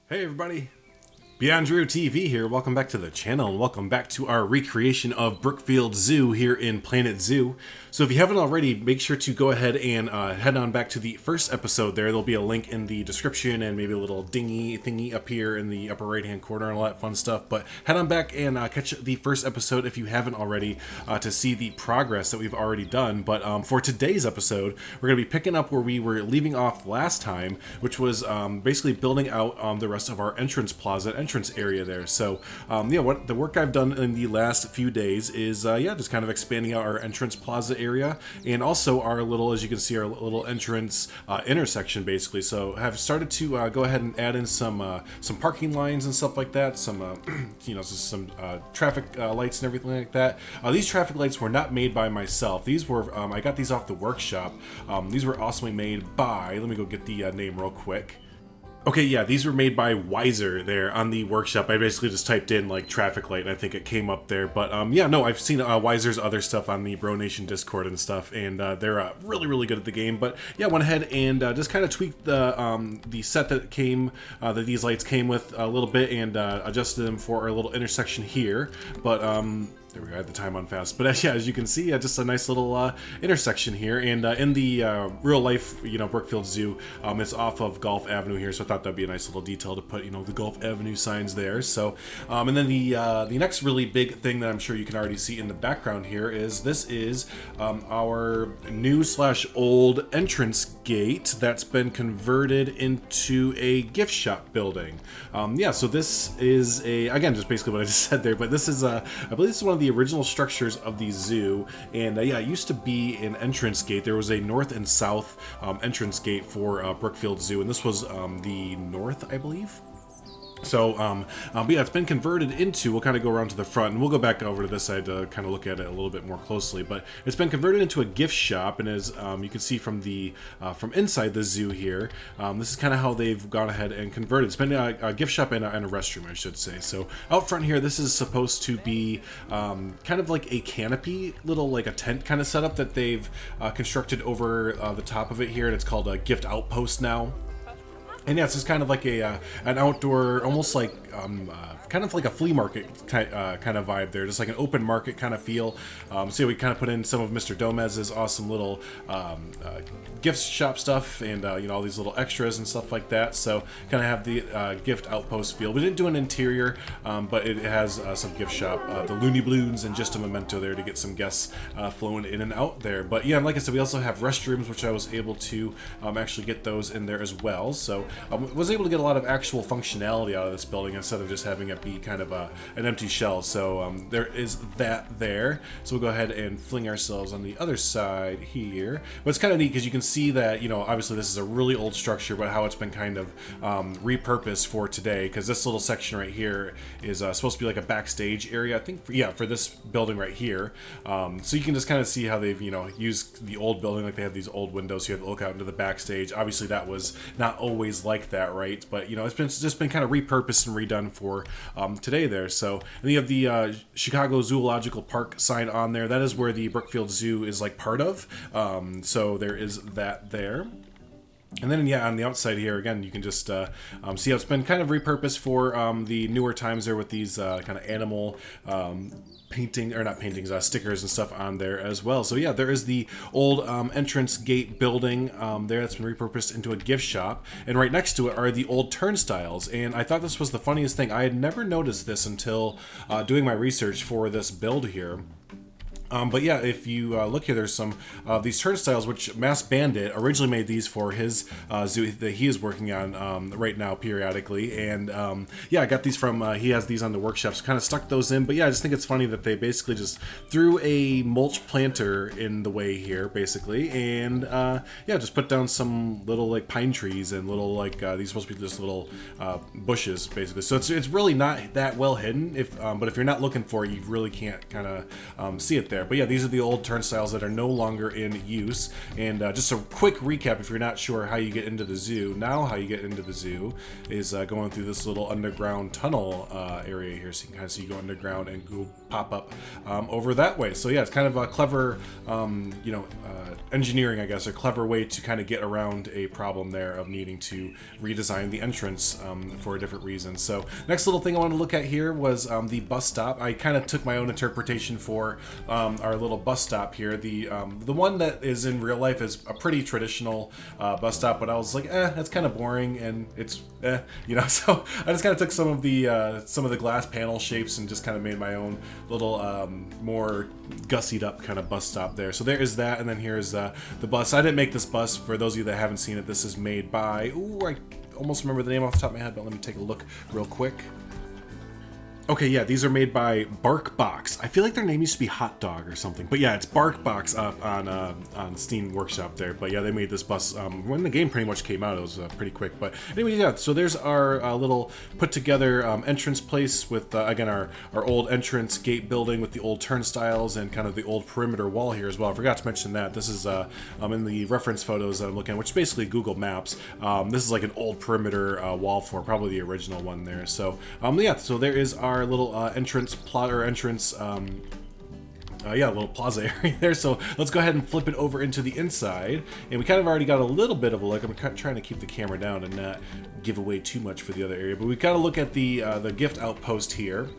Hey everybody, BeyondDrewTV here. Welcome back to the channel and welcome back to our recreation of Brookfield Zoo here in Planet Zoo. So if you haven't already, make sure to go ahead and head on back to the first episode there. There'll be a link in the description and maybe a little dingy thingy up here in the upper right hand corner and all that fun stuff. But head on back and catch the first episode if you haven't already to see the progress that we've already done. But for today's episode, we're going to be picking up where we were leaving off last time, which was basically building out the rest of our entrance area there. So yeah, what the work I've done in the last few days is yeah, just kind of expanding out our entrance plaza area and also our little, as you can see, our little entrance intersection basically. So have started to go ahead and add in some parking lines and stuff like that, some you know, some traffic lights and everything like that. These traffic lights were not made by myself. These were I got these off the workshop. These were awesomely made by, let me go get the name real quick. Okay, yeah, these were made by Wiser there on the workshop. I basically just typed in like traffic light and I think it came up there. But yeah, no, I've seen Wiser's other stuff on the Bro Nation Discord and stuff, and they're really good at the game. But yeah, went ahead and just kind of tweaked the set that came that these lights came with a little bit and adjusted them for our little intersection here. But there we go, I had the time on fast. But yeah, as you can see, just a nice little intersection here. And in the real life, you know, Brookfield Zoo, it's off of Gulf Avenue here. So I thought that'd be a nice little detail to put, you know, the Gulf Avenue signs there. So, and then the next really big thing that I'm sure you can already see in the background here is this is our new / old entrance gate that's been converted into a gift shop building. Yeah, so this is again, just basically what I just said there, but this is, I believe this is one of the original structures of the zoo, and yeah, it used to be an entrance gate. There was a north and south entrance gate for Brookfield Zoo, and this was the north, I believe. So, but yeah, it's been converted into, we'll kind of go around to the front, and we'll go back over to this side to kind of look at it a little bit more closely, but it's been converted into a gift shop, and as you can see from the, from inside the zoo here, this is kind of how they've gone ahead and converted. It's been a gift shop and a restroom, I should say. So, out front here, this is supposed to be kind of like a canopy, little like a tent kind of setup that they've constructed over the top of it here, and it's called a gift outpost now. And yeah, it's just kind of like a an outdoor, almost like kind of like a flea market kind of vibe there, just like an open market kind of feel. So yeah, we kind of put in some of Mr. Domez's awesome little gift shop stuff, and you know, all these little extras and stuff like that. So kind of have the gift outpost feel. We didn't do an interior, but it has some gift shop, the Looney Balloons, and just a memento there to get some guests flowing in and out there. But yeah, and like I said, we also have restrooms, which I was able to actually get those in there as well. So was able to get a lot of actual functionality out of this building instead of just having it be kind of an empty shell. So there is that there. So we'll go ahead and fling ourselves on the other side here. But it's kind of neat because you can see that, you know, obviously this is a really old structure, but how it's been kind of repurposed for today, because this little section right here is supposed to be like a backstage area, I think, for this building right here. So you can just kind of see how they've, you know, used the old building, like they have these old windows, so you have to look out into the backstage. Obviously that was not always like that, right? But, you know, it's just been kind of repurposed and redone for today there. So, and then you have the Chicago Zoological Park sign on there. That is where the Brookfield Zoo is like part of. So there is that there. And then, yeah, on the outside here, again, you can just see how it's been kind of repurposed for the newer times there with these kind of animal stickers and stuff on there as well. So yeah, there is the old entrance gate building there that's been repurposed into a gift shop, and right next to it are the old turnstiles. And I thought this was the funniest thing. I had never noticed this until doing my research for this build here. But yeah, if you look here, there's some of these turnstiles, which Mass Bandit originally made these for his zoo that he is working on right now periodically. And yeah, I got these from, he has these on the workshop, so kind of stuck those in. But yeah, I just think it's funny that they basically just threw a mulch planter in the way here, basically. And yeah, just put down some little like pine trees and little like, these are supposed to be just little bushes, basically. So it's really not that well hidden, but if you're not looking for it, you really can't kind of see it there. there. But yeah, these are the old turnstiles that are no longer in use. And just a quick recap, if you're not sure how you get into the zoo, now how you get into the zoo is going through this little underground tunnel area here. So you can kind of see you go underground and go pop up over that way. So yeah, it's kind of a clever, engineering, I guess, a clever way to kind of get around a problem there of needing to redesign the entrance for a different reason. So next little thing I wanted to look at here was the bus stop. I kind of took my own interpretation for our little bus stop here. The one that is in real life is a pretty traditional bus stop, but I was like, that's kind of boring, and it's so I just kind of took some of the glass panel shapes and just kind of made my own little more gussied up kind of bus stop there. So there is that, and then here's the bus. I didn't make this bus. For those of you that haven't seen it, this is made by, I almost remember the name off the top of my head, but let me take a look real quick. Okay, yeah, these are made by BarkBox. I feel like their name used to be Hot Dog or something, but yeah, it's BarkBox up on Steam Workshop there. But yeah, they made this bus when the game pretty much came out. It was pretty quick. But anyway, yeah. So there's our little put together entrance place with again our old entrance gate building with the old turnstiles and kind of the old perimeter wall here as well. I forgot to mention that this is in the reference photos that I'm looking at, which is basically Google Maps. This is like an old perimeter wall for probably the original one there. So yeah, so there is our little entrance plot or entrance little plaza area there. So let's go ahead and flip it over into the inside, and we kind of already got a little bit of a look. I'm trying to keep the camera down and not give away too much for the other area, but we got to look at the gift outpost here.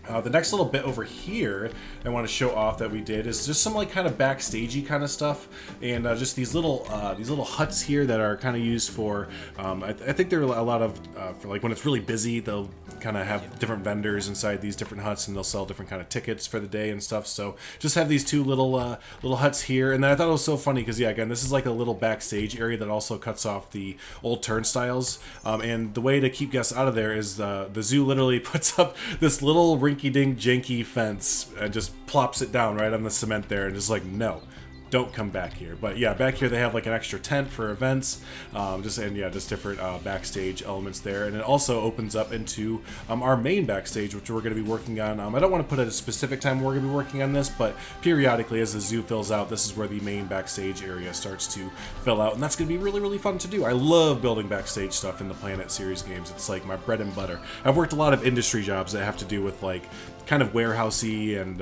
The next little bit over here I want to show off that we did is just some like kind of backstagey kind of stuff, and just these little huts here that are kind of used for I think there are a lot of for like when it's really busy, they'll kind of have different vendors inside these different huts, and they'll sell different kind of tickets for the day and stuff. So just have these two little huts here, and then I thought it was so funny because yeah, again, this is like a little backstage area that also cuts off the old turnstiles, and the way to keep guests out of there is the zoo literally puts up this little rinky-dink janky fence and just plops it down right on the cement there, and just like, no, don't come back here. But yeah, back here they have like an extra tent for events, just different backstage elements there, and it also opens up into our main backstage, which we're going to be working on. I don't want to put a specific time we're going to be working on this, but periodically as the zoo fills out, this is where the main backstage area starts to fill out, and that's going to be really, really fun to do. I love building backstage stuff in the Planet series games. It's like my bread and butter. I've worked a lot of industry jobs that have to do with like kind of warehousey and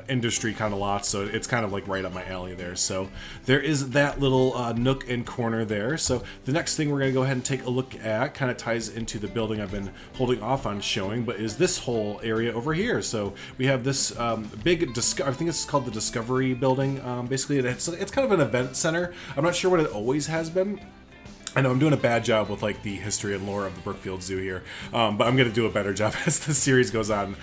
industry kind of lots, so it's kind of like right up my alley there. So there is that little nook and corner there. So the next thing we're going to go ahead and take a look at kind of ties into the building I've been holding off on showing, but is this whole area over here. So we have this big I think it's called the Discovery building. Basically it's kind of an event center. I'm not sure what it always has been. I know I'm doing a bad job with like the history and lore of the Brookfield Zoo here, but I'm going to do a better job as the series goes on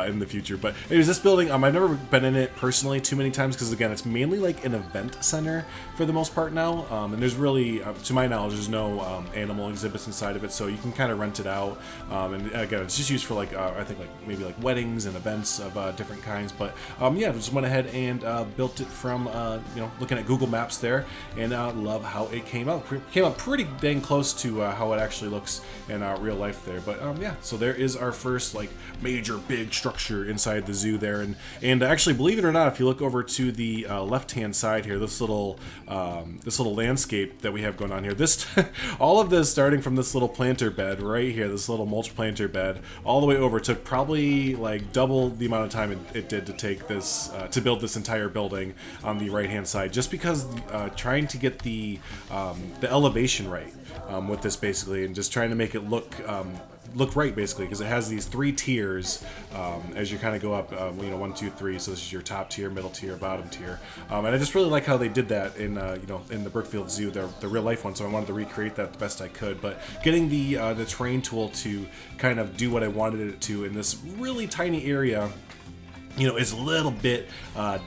in the future. But anyways, this building, I've never been in it personally too many times because again, it's mainly like an event center for the most part now, and there's really, to my knowledge, there's no animal exhibits inside of it, so you can kind of rent it out, and again, it's just used for like I think like maybe like weddings and events of different kinds. But yeah, just went ahead and built it from looking at Google Maps there, and love how it came out. Came out pretty dang close to how it actually looks in real life there. But yeah, so there is our first like major big structure inside the zoo there, and actually, believe it or not, if you look over to the left hand side here, this little landscape that we have going on here, this all of this starting from this little planter bed right here, this little mulch planter bed, all the way over, took probably like double the amount of time it did to take this to build this entire building on the right hand side, just because trying to get the elevation right with this basically, and just trying to make it look right basically, because it has these three tiers as you kind of go up, 1, 2, 3. So this is your top tier, middle tier, bottom tier, and I just really like how they did that in in the Brookfield Zoo, the real life one. So I wanted to recreate that the best I could, but getting the terrain tool to kind of do what I wanted it to in this really tiny area, is a little bit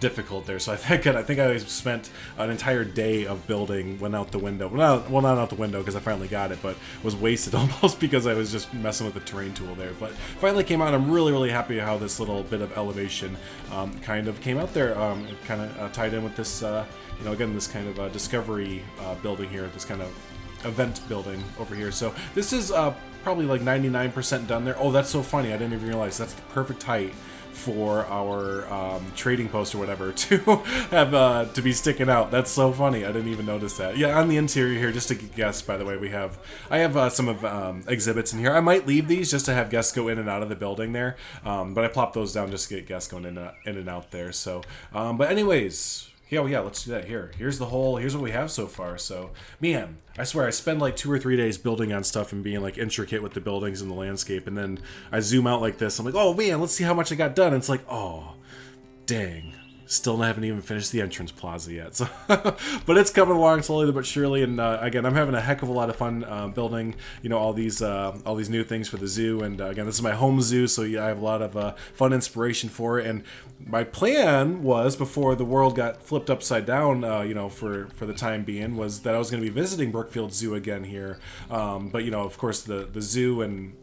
difficult there. So I think I spent an entire day of building went out the window. Well, not out the window because I finally got it, but was wasted almost because I was just messing with the terrain tool there. But finally came out. I'm really, really happy how this little bit of elevation kind of came out there. It kind of tied in with this, again, this kind of discovery building here, this kind of event building over here. So this is probably like 99% done there. Oh, that's so funny. I didn't even realize that's the perfect height for our trading post or whatever to have to be sticking out. That's so funny. I didn't even notice that. Yeah, on the interior here, just to guess, by the way, I have some of exhibits in here. I might leave these just to have guests go in and out of the building there, but I plopped those down just to get guests going in and out there. So, but anyways. Yeah, let's do that here. Here's what we have so far. So, man, I swear I spend like 2 or 3 days building on stuff and being like intricate with the buildings and the landscape, and then I zoom out like this. I'm like, oh man, let's see how much I got done. And it's like, oh, dang. Still haven't even finished the entrance plaza yet. So, but it's coming along slowly but surely. And again, I'm having a heck of a lot of fun building, all these new things for the zoo. And again, this is my home zoo, so yeah, I have a lot of fun inspiration for it. And my plan was, before the world got flipped upside down, for the time being, was that I was going to be visiting Brookfield Zoo again here. But of course, the zoo and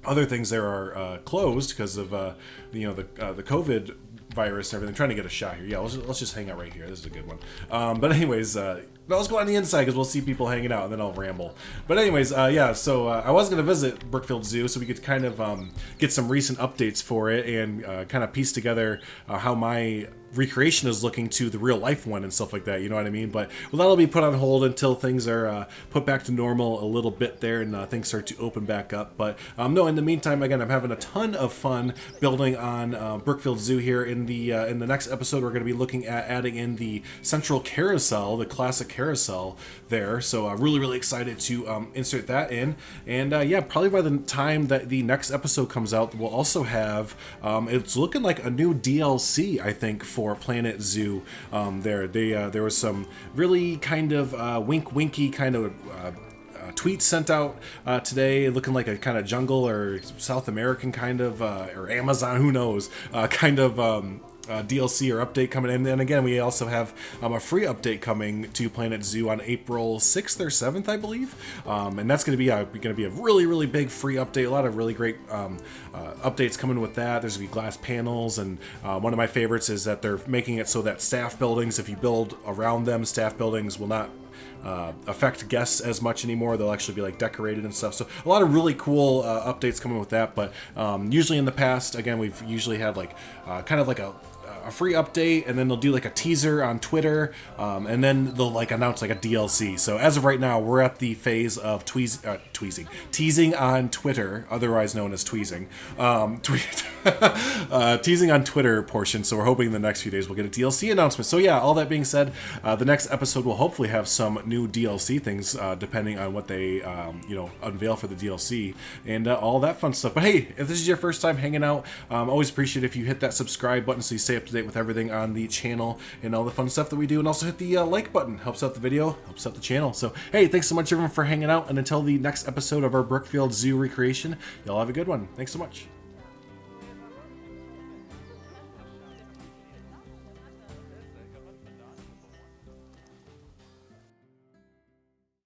other things there are closed because of the COVID virus and everything. Trying to get a shot here. Yeah, let's just hang out right here. This is a good one. But anyways, let's go on the inside because we'll see people hanging out and then I'll ramble. But anyways, yeah, so I was going to visit Brookfield Zoo so we could kind of get some recent updates for it and kind of piece together how my recreation is looking to the real life one and stuff like that, you know what I mean? But that'll be put on hold until things are put back to normal a little bit there and things start to open back up. But no, in the meantime, again, I'm having a ton of fun building on Brookfield Zoo here. In the next episode, we're going to be looking at adding in the central carousel, the classic carousel there. So really excited to insert that in. And yeah, probably by the time that the next episode comes out, we'll also have it's looking like a new DLC, I think, for Planet Zoo. There was some really kind of winky kind of tweets sent out today, looking like a kind of jungle or South American kind of or Amazon, who knows, kind of DLC or update coming in. And again, we also have a free update coming to Planet Zoo on April 6th or 7th, I believe. And that's going to be a really big free update. A lot of really great updates coming with that. There's going to be glass panels, and one of my favorites is that they're making it so that staff buildings, if you build around them, staff buildings will not affect guests as much anymore. They'll actually be like decorated and stuff. So a lot of really cool updates coming with that. But usually in the past, again, we've usually had like kind of like a free update, and then they'll do like a teaser on Twitter, and then they'll like announce like a DLC. So as of right now, we're at the phase of teasing on Twitter, otherwise known as tweezing, teasing on Twitter portion. So we're hoping in the next few days we'll get a DLC announcement. So yeah, all that being said, the next episode will hopefully have some new DLC things, depending on what they unveil for the DLC and all that fun stuff. But hey, if this is your first time hanging out, always appreciate if you hit that subscribe button so you stay up to date with everything on the channel and all the fun stuff that we do, and also hit the like button. Helps out the video, helps out the channel. So hey, thanks so much everyone for hanging out, and until the next episode of our Brookfield Zoo recreation, y'all have a good one. Thanks so much.